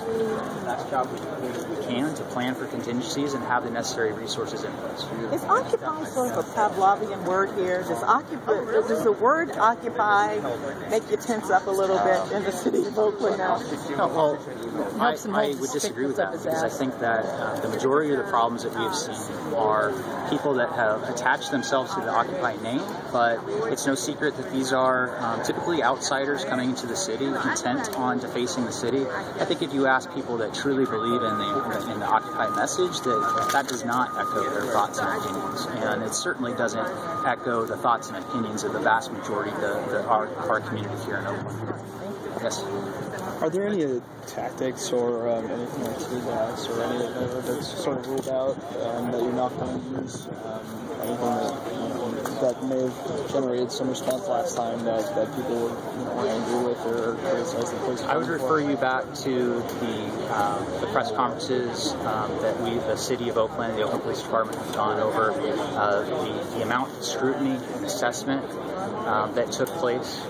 the best job we can to plan for contingencies and have the necessary resources in place. Is occupy sort of a Pavlovian word here? Does the word occupy make you tense up a little bit in the city of Oakland now? No, well, I would disagree with that because I think that the majority of the problems that we have seen are people that have attached themselves to the Occupy name, but it's no secret that these are typically outsiders coming into the city, intent on defacing the city. I think if you ask people that truly believe in the Occupy message, that does not echo their thoughts and opinions, and it certainly doesn't echo the thoughts and opinions of the vast majority of our community here in Oakland. Yes. Are there any tactics or anything like that, or any that's sort of ruled out that you're not going to use? Anything that may have generated some response last time that people were angry with or criticized the police? I would refer you back to the press conferences that the city of Oakland, the Oakland Police Department, have gone over, the amount of scrutiny and assessment that took place.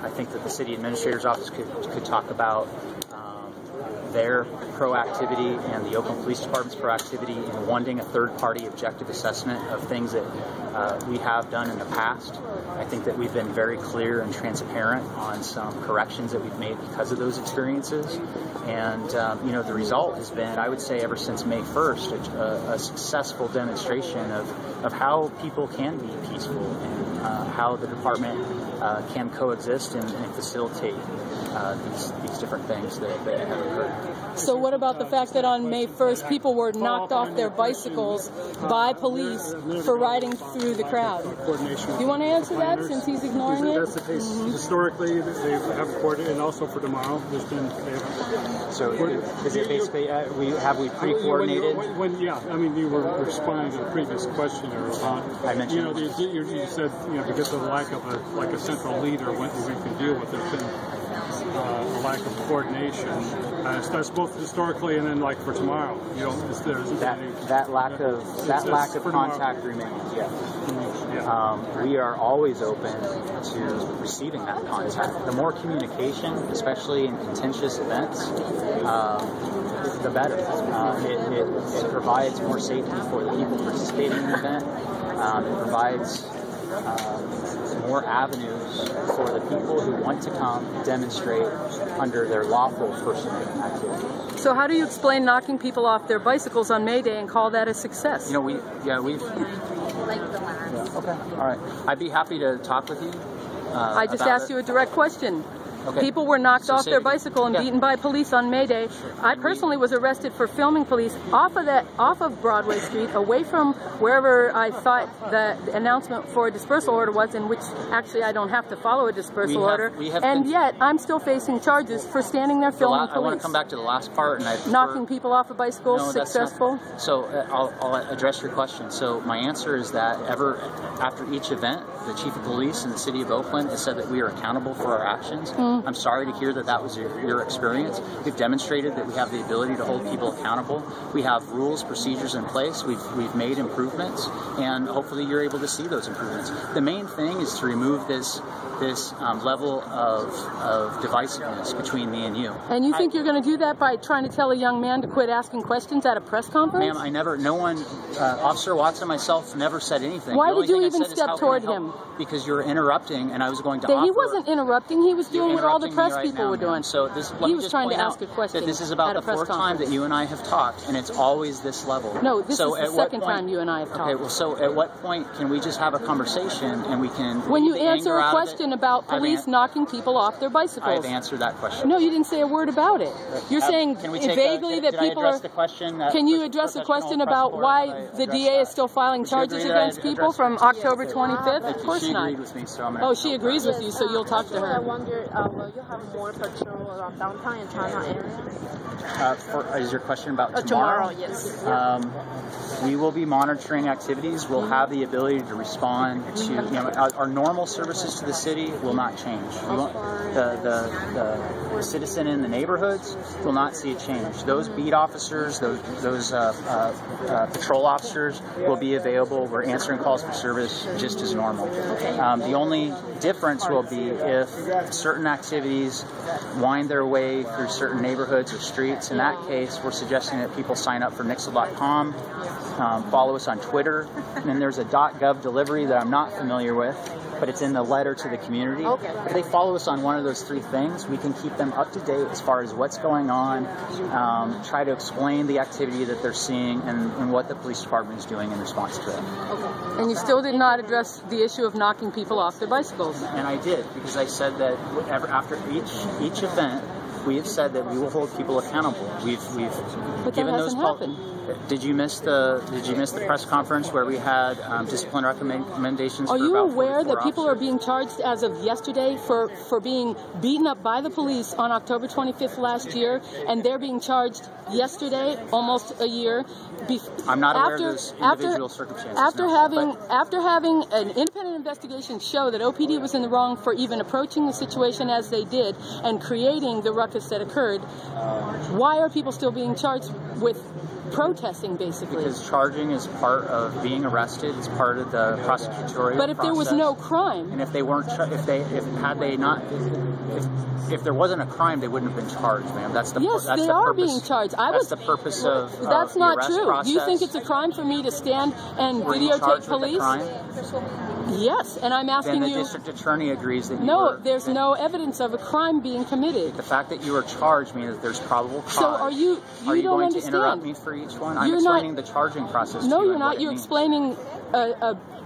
I think that the city administrator's office could talk about their proactivity and the Oakland Police Department's proactivity in wanting a third-party objective assessment of things that we have done in the past. I think that we've been very clear and transparent on some corrections that we've made because of those experiences. And, the result has been, I would say, ever since May 1st, a successful demonstration of how people can be peaceful and how the department can coexist and facilitate these different things that have occurred. So what about the fact that on May 1st people were knocked off their bicycles by police for riding through the crowd? Do you want to answer that since he's ignoring it? That's the case. Historically, they have coordinated, and also for tomorrow, there's been... So is it basically, have we pre-coordinated? Yeah, I mean, you were responding to the previous questioner about... I mentioned... You said, because of the lack of a central leader, when we can deal with it, there's been a lack of coordination. That's both historically and then like for tomorrow. That lack of contact remains. Yeah. We are always open to receiving that contact. The more communication, especially in contentious events, the better. It provides more safety for the people participating in the event. It provides more avenues for the people who want to come demonstrate under their lawful First Amendment activity. So how do you explain knocking people off their bicycles on May Day and call that a success? We've... Okay, all right. I'd be happy to talk with you. I just asked you a direct question. Okay. People were knocked off their bicycle and beaten by police on May Day. I personally was arrested for filming police off of Broadway Street, away from wherever I thought the announcement for a dispersal order was, in which actually I don't have to follow a dispersal order. And yet I'm still facing charges for standing there filming police. I want to come back to the last part. And knocking people off of bicycles, successful? So I'll address your question. So my answer is that after each event, the Chief of Police in the City of Oakland has said that we are accountable for our actions. I'm sorry to hear that was your experience. We've demonstrated that we have the ability to hold people accountable. We have rules, procedures in place. We've made improvements, and hopefully you're able to see those improvements. The main thing is to remove this level of divisiveness between me and you. And you think you're going to do that by trying to tell a young man to quit asking questions at a press conference? Ma'am, Officer Watson and myself never said anything. Why did you even step toward him? Because you're interrupting, and I was going to offer... He wasn't interrupting. He was doing what all the press people were doing. So he was trying to ask a question. This is about the fourth time that you and I have talked, and it's always this level. No, this is the second time you and I have talked. Okay, well, so at what point can we just have a conversation and we can... When you answer a question about police knocking people off their bicycles. I've answered that question. No, you didn't say a word about it. You're saying vaguely that people are... Can you address the question about why the DA is still filing charges against people from October 25th? Of course not. Oh, she agrees with you, so you'll talk to her. I wonder, will you have more patrol around downtown and Chinatown area? Is your question about tomorrow? Tomorrow, yes. We will be monitoring activities. We'll have the ability to respond to our normal services to the city. city will not change. The citizen in the neighborhoods will not see a change. Those beat officers, those patrol officers will be available. We're answering calls for service just as normal. The only difference will be if certain activities wind their way through certain neighborhoods or streets. In that case, we're suggesting that people sign up for nixle.com, follow us on Twitter, and then there's a .gov delivery that I'm not familiar with, but it's in the letter to the community. If they follow us on one of those three things, we can keep them up to date as far as what's going on, try to explain the activity that they're seeing and what the police department is doing in response to it. And you still did not address the issue of knocking people off their bicycles. And I did, because I said that after each event, we have said that we will hold people accountable. We've but given that those. happened. Did you miss the press conference where we had discipline recommendations? Are for you about aware that people are officers? being charged as of yesterday for being beaten up by the police on October 25th last year, and they're being charged yesterday, almost a year? I'm not aware of those individual circumstances. After having an independent investigation show that OPD was in the wrong for even approaching the situation as they did and creating the ruckus that occurred, why are people still being charged with protesting, basically? Because charging is part of being arrested. It's part of the prosecutorial But if there was no crime, and if they weren't, if there wasn't a crime, they wouldn't have been charged, ma'am. That's the yes, that's they the are purpose, being charged. That's the purpose of that's the not arrest true. process. You think it's a crime for me to stand and Were you videotape charged police? with a crime? Yes, and I'm asking Then you. the district attorney agrees that you No, were, there's no evidence of a crime being committed. The fact that you were charged means that there's probable cause. So are you? Are you don't going understand. to interrupt me for each one? I'm You're explaining not, the charging process. No, to you you're and not. what it You're means. explaining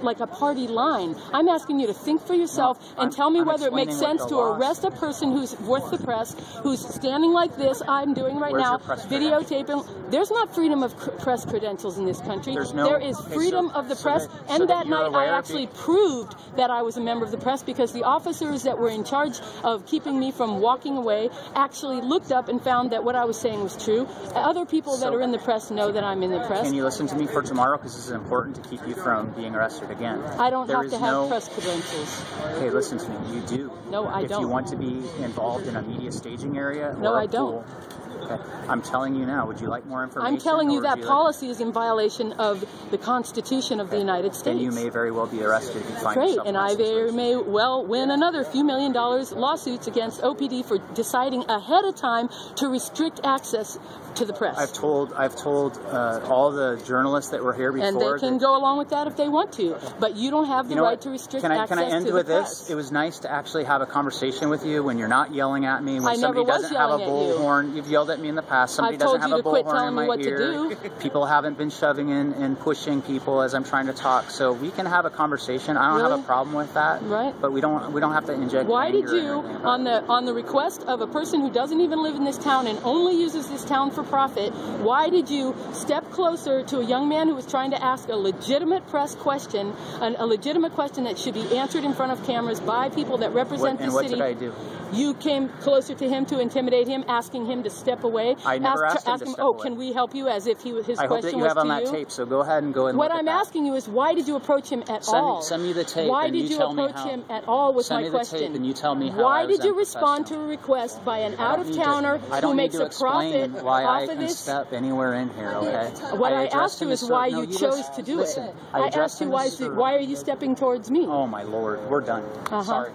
like a party line. I'm asking you to think for yourself and tell me whether it makes sense to arrest a person who's worth the press, who's standing like this, I'm doing right now, videotaping. There's not freedom of press credentials in this country. There is freedom of the press, and that night I actually proved that I was a member of the press because the officers that were in charge of keeping me from walking away actually looked up and found that what I was saying was true. Other people that are in the press know that I'm in the press. Can you listen to me for tomorrow? Because this is important to keep you from being arrested again. I don't have to have press credentials. Okay, listen to me. You do. No, I don't. If you want to be involved in a media staging area, no, or I a don't. pool, okay. I'm telling you now. Would you like more information? I'm telling you that policy is in violation of the Constitution of the United States. Then you may very well be arrested if you find Great, yourself in and I that situation. may well win another few $1 million lawsuits against OPD for deciding ahead of time to restrict access to the press. I've told all the journalists that were here before, and they can go along with that if they want to, but you don't have the right to restrict access to the press. Can I end with this? It was nice to actually have a conversation with you when you're not yelling at me. When I somebody never was doesn't have a yelling at you. bullhorn, you've yelled at me in the past. Somebody I've told doesn't you have a to quit bullhorn in telling me my what ear. to do. People haven't been shoving in and pushing people as I'm trying to talk. So we can have a conversation. I don't have a problem with that. Right. But we don't have to inject. Why anger did you, on the request of a person who doesn't even live in this town and only uses this town for profit, why did you step closer to a young man who was trying to ask a legitimate press question, a legitimate question that should be answered in front of cameras by people that represent the city? And what did I do? You came closer to him to intimidate him, asking him to step away. I never asked him to step away. Can we help you? As if his question was to you. I hope that you have on that tape, so go ahead and go and What look I'm at that. asking you is, why did you approach him at all? Send me the tape. Why and did you approach him at all was my question. Send me the tape and you tell me how Why I was did you respond to unprofessional. a request by an out-of-towner who makes a profit why off I of can this? step anywhere in here, okay? What I asked you is why you chose to do it. I asked you why are you stepping towards me? Oh my Lord, we're done. Sorry.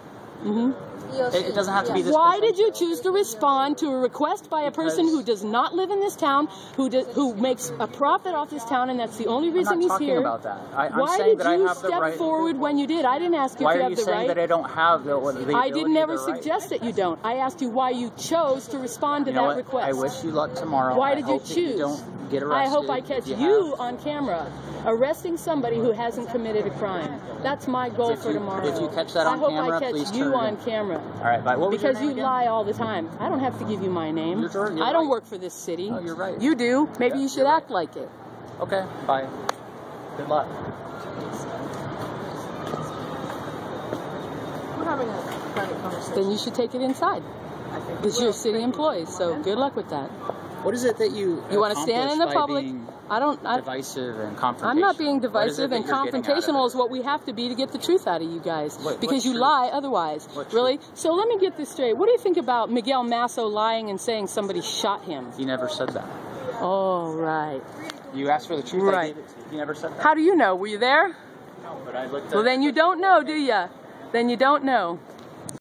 It doesn't have to be this. Why did you choose to respond to a request by a person who does not live in this town, who makes a profit off this town, and that's the only reason he's here? I'm not talking about that. I'm Why saying did that I you have the right. step forward when you did? I didn't ask you if you have the right. Why are you saying that I don't have the ability? I didn't ever suggest that you don't. I asked you why you chose to respond to that request. I wish you luck tomorrow. Why did you choose? You don't get arrested. I hope I catch you on camera arresting somebody who hasn't committed a crime. That's my goal for tomorrow. If you catch that on camera, please turn it in. I hope I catch you on camera. All right, bye. What was your name Because you again? lie all the time. I don't have to give you my name. You're I don't right. work for this city. Oh, you're right. You do. Maybe you should act like it. Okay, bye. Good luck. We're having a private conversation. Then you should take it inside. It's your city employees, so good luck with that. What is it that you want to stand in the public? Divisive and confrontational. I'm not being divisive and confrontational is what we have to be to get the truth out of you guys. Because you lie otherwise. Really? So let me get this straight. What do you think about Miguel Masso lying and saying somebody shot him? He never said that. Oh, right. You asked for the truth. Right. He never said that. How do you know? Were you there? No, but I looked at... Well, then you don't know, do you? Then you don't know.